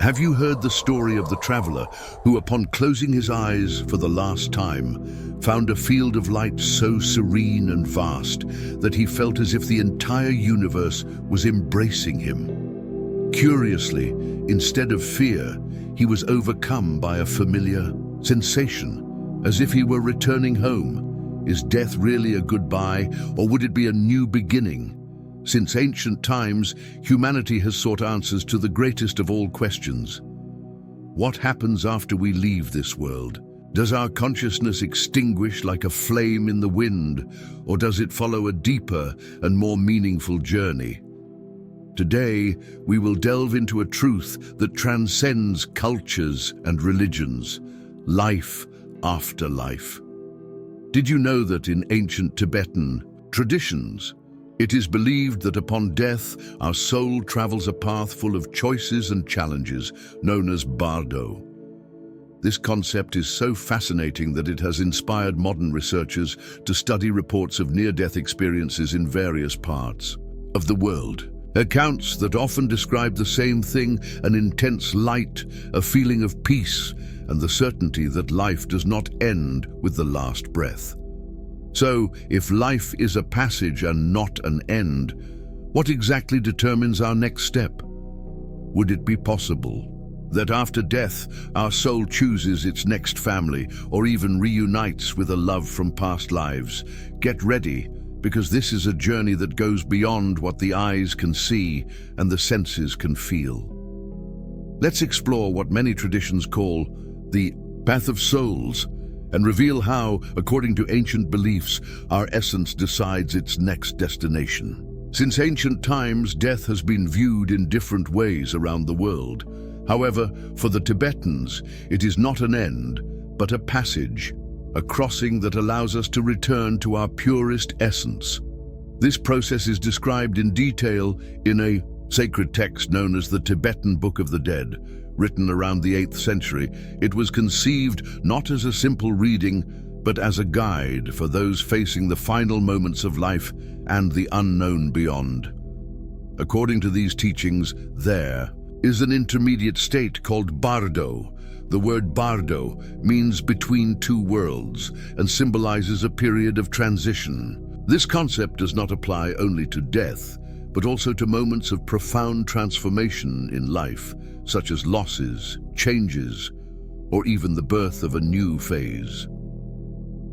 Have you heard the story of the traveler who, upon closing his eyes for the last time, found a field of light so serene and vast that he felt as if the entire universe was embracing him? Curiously, instead of fear, he was overcome by a familiar sensation, as if he were returning home. Is death really a goodbye, or would it be a new beginning? Since ancient times, humanity has sought answers to the greatest of all questions. What happens after we leave this world? Does our consciousness extinguish like a flame in the wind, or does it follow a deeper and more meaningful journey? Today, we will delve into a truth that transcends cultures and religions: life after life. Did you know that in ancient Tibetan traditions, it is believed that upon death, our soul travels a path full of choices and challenges, known as bardo? This concept is so fascinating that it has inspired modern researchers to study reports of near-death experiences in various parts of the world. Accounts that often describe the same thing: an intense light, a feeling of peace, and the certainty that life does not end with the last breath. So, if life is a passage and not an end, what exactly determines our next step? Would it be possible that after death, our soul chooses its next family or even reunites with a love from past lives? Get ready, because this is a journey that goes beyond what the eyes can see and the senses can feel. Let's explore what many traditions call the path of souls, and reveal how, according to ancient beliefs, our essence decides its next destination. Since ancient times, death has been viewed in different ways around the world. However, for the Tibetans, it is not an end, but a passage, a crossing that allows us to return to our purest essence. This process is described in detail in a sacred text known as the Tibetan Book of the Dead. Written around the 8th century, it was conceived not as a simple reading, but as a guide for those facing the final moments of life and the unknown beyond. According to these teachings, there is an intermediate state called bardo. The word bardo means between two worlds and symbolizes a period of transition. This concept does not apply only to death, but also to moments of profound transformation in life, such as losses, changes, or even the birth of a new phase.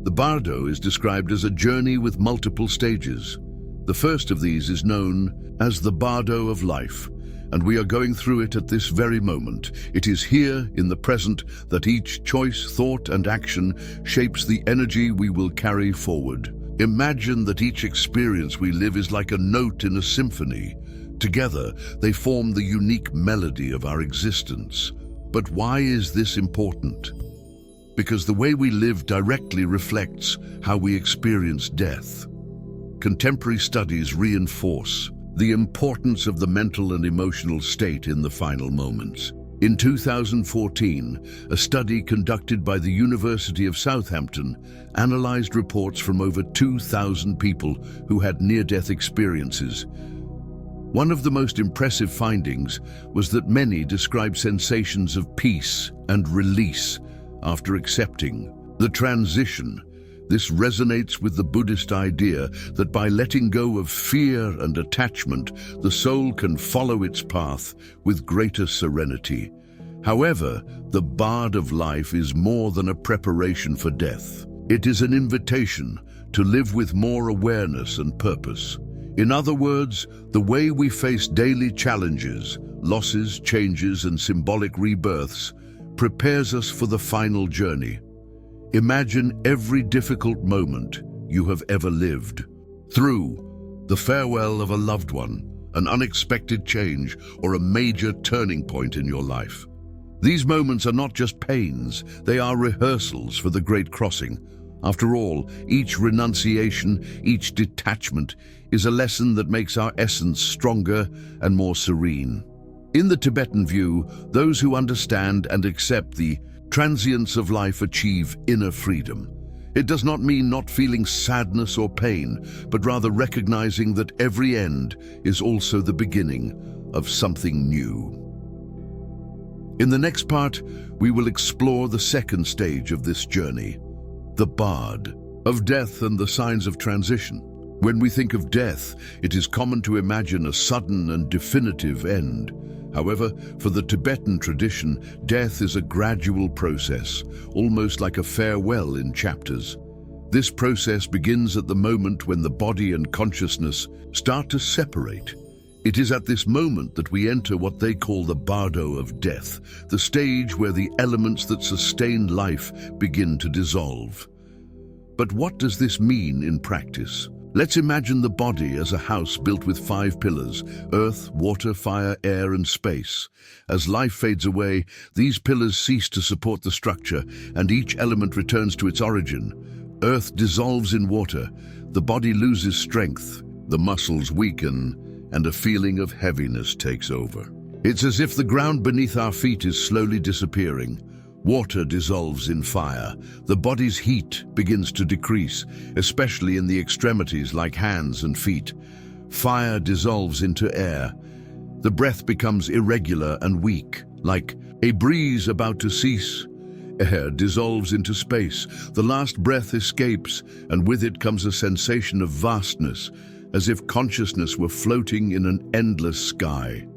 The bardo is described as a journey with multiple stages. The first of these is known as the bardo of life, and we are going through it at this very moment. It is here, in the present, that each choice, thought, and action shapes the energy we will carry forward. Imagine that each experience we live is like a note in a symphony. Together, they form the unique melody of our existence. But why is this important? Because the way we live directly reflects how we experience death. Contemporary studies reinforce the importance of the mental and emotional state in the final moments. In 2014, a study conducted by the University of Southampton analyzed reports from over 2,000 people who had near-death experiences. One of the most impressive findings was that many described sensations of peace and release after accepting the transition. This resonates with the Buddhist idea that by letting go of fear and attachment, the soul can follow its path with greater serenity. However, the bard of life is more than a preparation for death. It is an invitation to live with more awareness and purpose. In other words, the way we face daily challenges, losses, changes, and symbolic rebirths prepares us for the final journey. Imagine every difficult moment you have ever lived. Through the farewell of a loved one, an unexpected change, or a major turning point in your life. These moments are not just pains, they are rehearsals for the great crossing. After all, each renunciation, each detachment, is a lesson that makes our essence stronger and more serene. In the Tibetan view, those who understand and accept the transience of life achieve inner freedom. It does not mean not feeling sadness or pain, but rather recognizing that every end is also the beginning of something new. In the next part, we will explore the second stage of this journey, the bard, of death and the signs of transition. When we think of death, it is common to imagine a sudden and definitive end. However, for the Tibetan tradition, death is a gradual process, almost like a farewell in chapters. This process begins at the moment when the body and consciousness start to separate. It is at this moment that we enter what they call the bardo of death, the stage where the elements that sustain life begin to dissolve. But what does this mean in practice? Let's imagine the body as a house built with 5 pillars: earth, water, fire, air, and space. As life fades away, these pillars cease to support the structure, and each element returns to its origin. Earth dissolves in water, the body loses strength, the muscles weaken, and a feeling of heaviness takes over. It's as if the ground beneath our feet is slowly disappearing. Water dissolves in fire. The body's heat begins to decrease, especially in the extremities like hands and feet. Fire dissolves into air. The breath becomes irregular and weak, like a breeze about to cease. Air dissolves into space. The last breath escapes, and with it comes a sensation of vastness, as if consciousness were floating in an endless sky.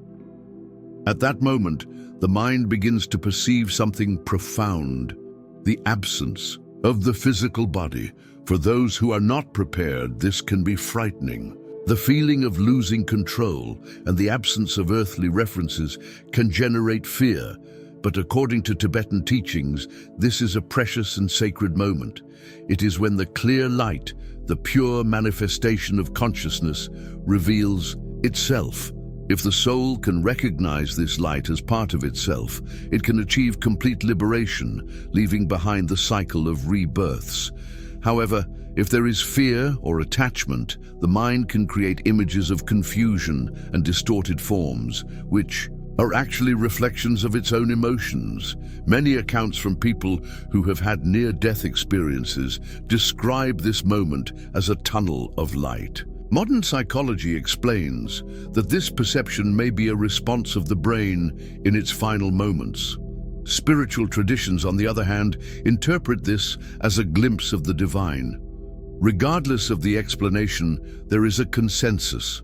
At that moment, the mind begins to perceive something profound, the absence of the physical body. For those who are not prepared, this can be frightening. The feeling of losing control and the absence of earthly references can generate fear, but according to Tibetan teachings, this is a precious and sacred moment. It is when the clear light, the pure manifestation of consciousness, reveals itself. If the soul can recognize this light as part of itself, it can achieve complete liberation, leaving behind the cycle of rebirths. However, if there is fear or attachment, the mind can create images of confusion and distorted forms, which are actually reflections of its own emotions. Many accounts from people who have had near-death experiences describe this moment as a tunnel of light. Modern psychology explains that this perception may be a response of the brain in its final moments. Spiritual traditions, on the other hand, interpret this as a glimpse of the divine. Regardless of the explanation, there is a consensus: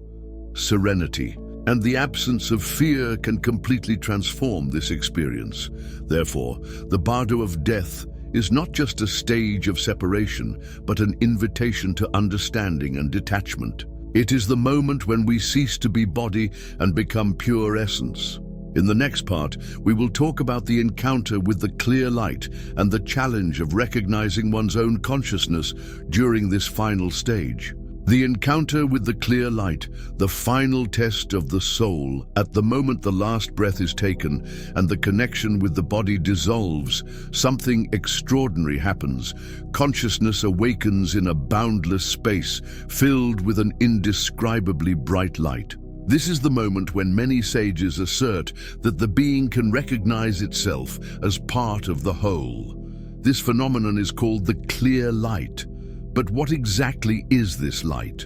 serenity, and the absence of fear can completely transform this experience. Therefore, the bardo of death is not just a stage of separation, but an invitation to understanding and detachment. It is the moment when we cease to be body and become pure essence. In the next part, we will talk about the encounter with the clear light and the challenge of recognizing one's own consciousness during this final stage. The encounter with the clear light, the final test of the soul, at the moment the last breath is taken and the connection with the body dissolves, something extraordinary happens. Consciousness awakens in a boundless space, filled with an indescribably bright light. This is the moment when many sages assert that the being can recognize itself as part of the whole. This phenomenon is called the clear light. But what exactly is this light?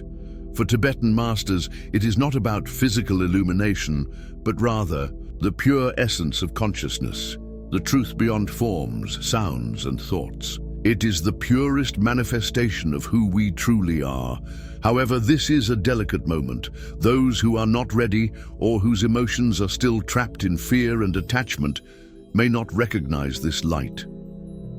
For Tibetan masters, it is not about physical illumination, but rather the pure essence of consciousness, the truth beyond forms, sounds, and thoughts. It is the purest manifestation of who we truly are. However, this is a delicate moment. Those who are not ready or whose emotions are still trapped in fear and attachment may not recognize this light.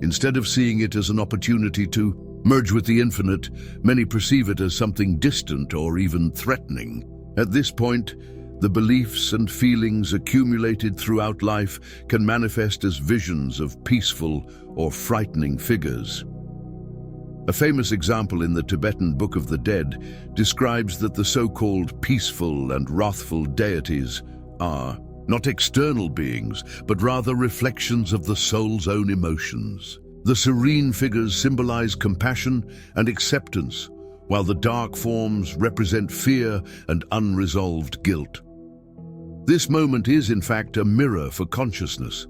Instead of seeing it as an opportunity to merge with the infinite, many perceive it as something distant or even threatening. At this point, the beliefs and feelings accumulated throughout life can manifest as visions of peaceful or frightening figures. A famous example in the Tibetan Book of the Dead describes that the so-called peaceful and wrathful deities are not external beings, but rather reflections of the soul's own emotions. The serene figures symbolize compassion and acceptance, while the dark forms represent fear and unresolved guilt. This moment is, in fact, a mirror for consciousness.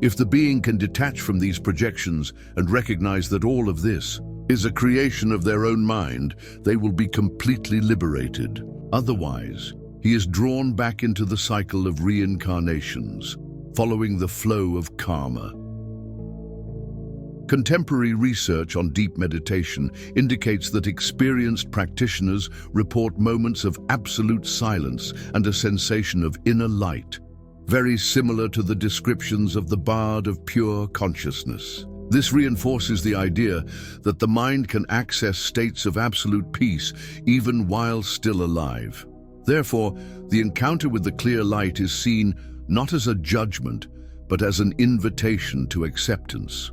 If the being can detach from these projections and recognize that all of this is a creation of their own mind, they will be completely liberated. Otherwise, he is drawn back into the cycle of reincarnations. following the flow of karma. Contemporary research on deep meditation indicates that experienced practitioners report moments of absolute silence and a sensation of inner light, very similar to the descriptions of the bard of pure consciousness. This reinforces the idea that the mind can access states of absolute peace even while still alive. Therefore, the encounter with the clear light is seen not as a judgment, but as an invitation to acceptance.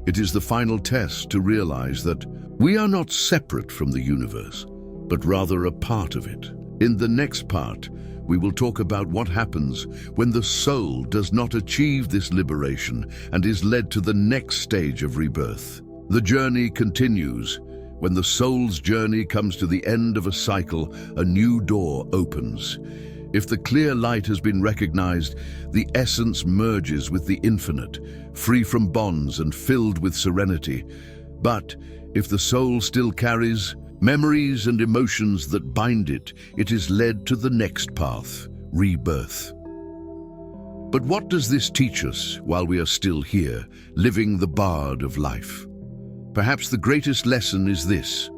It is the final test to realize that we are not separate from the universe, but rather a part of it. In the next part, we will talk about what happens when the soul does not achieve this liberation and is led to the next stage of rebirth. The journey continues. When the soul's journey comes to the end of a cycle, a new door opens. If the clear light has been recognized, the essence merges with the infinite, free from bonds and filled with serenity. But if the soul still carries memories and emotions that bind it, it is led to the next path, rebirth. But what does this teach us while we are still here, living the bard of life? Perhaps the greatest lesson is this: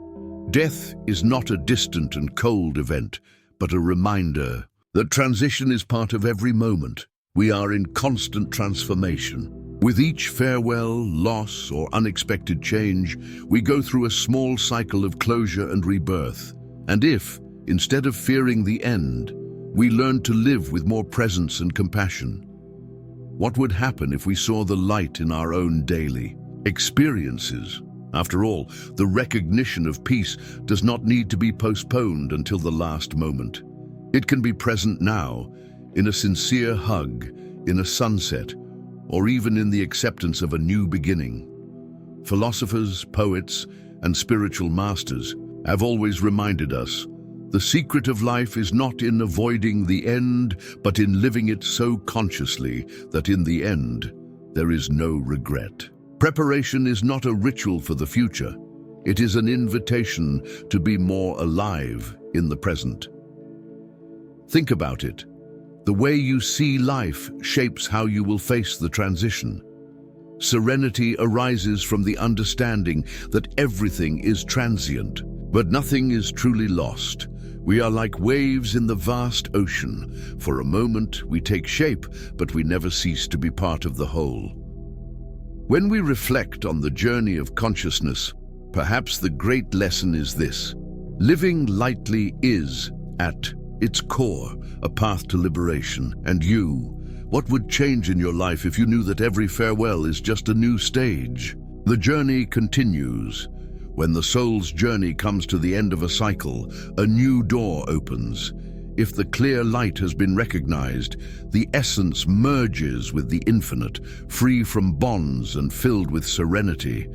death is not a distant and cold event, but a reminder that transition is part of every moment. We are in constant transformation. With each farewell, loss, or unexpected change, we go through a small cycle of closure and rebirth. And if, instead of fearing the end, we learn to live with more presence and compassion, what would happen if we saw the light in our own daily experiences? After all, the recognition of peace does not need to be postponed until the last moment. It can be present now, in a sincere hug, in a sunset, or even in the acceptance of a new beginning. Philosophers, poets, and spiritual masters have always reminded us, the secret of life is not in avoiding the end, but in living it so consciously that in the end, there is no regret. Preparation is not a ritual for the future. It is an invitation to be more alive in the present. Think about it. The way you see life shapes how you will face the transition. Serenity arises from the understanding that everything is transient, but nothing is truly lost. We are like waves in the vast ocean. For a moment, we take shape, but we never cease to be part of the whole. When we reflect on the journey of consciousness, perhaps the great lesson is this: living lightly is, at its core, a path to liberation. And you, what would change in your life if you knew that every farewell is just a new stage? The journey continues. When the soul's journey comes to the end of a cycle, a new door opens. If the clear light has been recognized, the essence merges with the infinite, free from bonds and filled with serenity.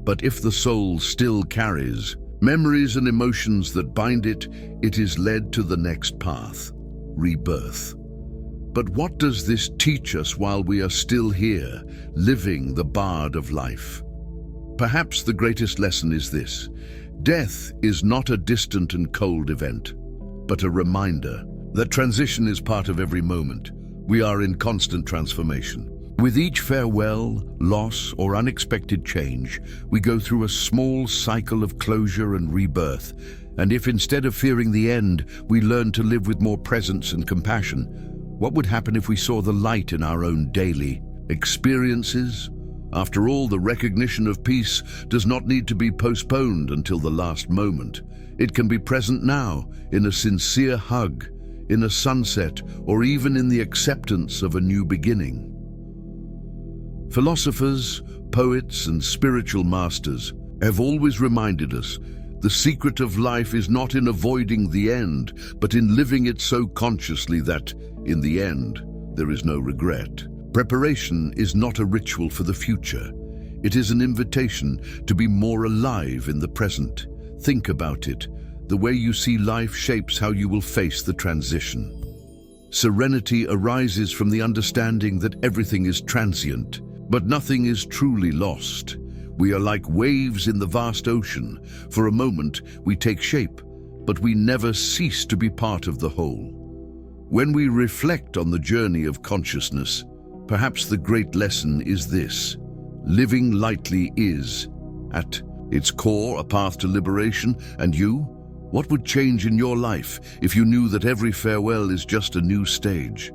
But if the soul still carries memories and emotions that bind it, it is led to the next path, rebirth. But what does this teach us while we are still here, living the bard of life? Perhaps the greatest lesson is this: death is not a distant and cold event, but a reminder that transition is part of every moment. We are in constant transformation. With each farewell, loss, or unexpected change, we go through a small cycle of closure and rebirth. And if instead of fearing the end, we learn to live with more presence and compassion, what would happen if we saw the light in our own daily experiences? After all, the recognition of peace does not need to be postponed until the last moment. It can be present now, in a sincere hug, in a sunset, or even in the acceptance of a new beginning. Philosophers, poets, and spiritual masters have always reminded us the secret of life is not in avoiding the end, but in living it so consciously that, in the end, there is no regret. Preparation is not a ritual for the future. It is an invitation to be more alive in the present. Think about it. The way you see life shapes how you will face the transition. Serenity arises from the understanding that everything is transient, but nothing is truly lost. We are like waves in the vast ocean. For a moment, we take shape, but we never cease to be part of the whole. When we reflect on the journey of consciousness, Perhaps the great lesson is this: living lightly is, at its core, a path to liberation. And you? What would change in your life if you knew that every farewell is just a new stage?